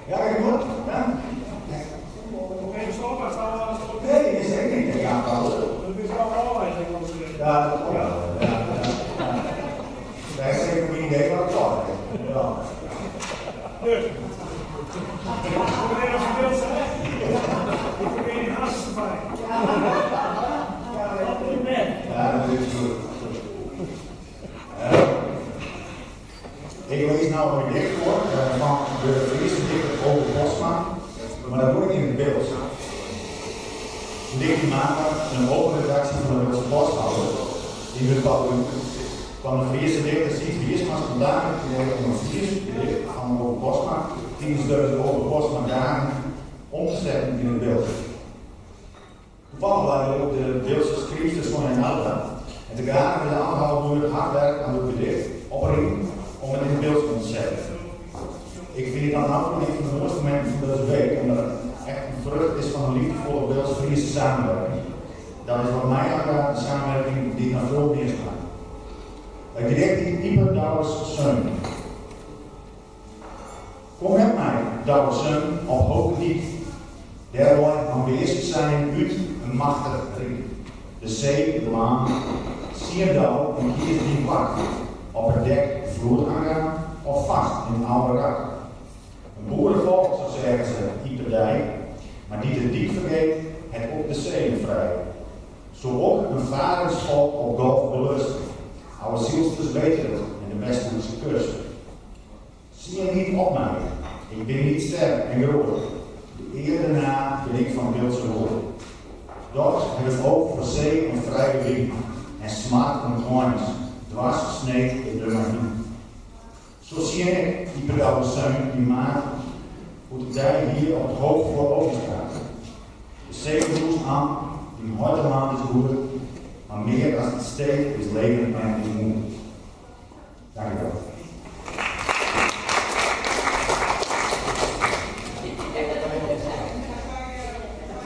Ja, ik moet. Ja. Oké, stop, maar het Nee, dat is echt niet. Ja, dat is wel allerlei. Ja, dat ja. Wij zeggen een idee wat het was. Ja. Dus. Probeer als je wilt zijn. Ik probeer die haast te vangen. Wat doe je met? Ja, dat is goed. Ik lees nou een gedicht voor van de eerste dichter over Bosma, maar dat wordt niet in het beeld. Een dicht die maandag een open redactie van de Wilse Bosthouder die bepaalt van de eerste dichter Siet Wiersma vandaag om een gedicht van over Bosma, 10.000 over Bosma dagen om te zetten in het beeld. Toevallig waren ook de Beeldse schrijvers van een Alta en te graag met de aanhouden door het hard werk aan het gedicht opringen om het in het beeld te zetten. Ik vind het dan ook een van de mooiste momenten van deze week, omdat het echt een vrucht is van een liefdevolle Beeldse samenwerking. Dat is wat mij aangaat de samenwerking die ik naar veel meer maak. Het gedicht die Ieper Douwers Zeun. Kom met mij, Douwers Zeun, op hoge diep. Daarbij aanwezig zijn uit een machtige ring. De zee, de maan, Sierdal en kies die wacht. Op het dek vloer aangaan of vast in een oude rak. Een boerenvolk, zo zeggen ze, Ieperdij, maar die te diep vergeet het op de zee vrij. Zo ook een vaderschap op golf belust. Oude zielsters weten het in de Westelijke kust. Zie je niet op mij, ik ben niet sterk en groot. De eer daarna ben ik van Beeldse woorden. Dort heb het oog voor zee en vrije wind en smaak van hoorns. Dwars gesneed in de marine. Zo zie ik die pedale Zeun die maat hoe de dij hier op het hoofd voor open staat. De zee bloest aan, die hartelaan is goed, maar meer als het steekt is leven en is moe. Dank je wel.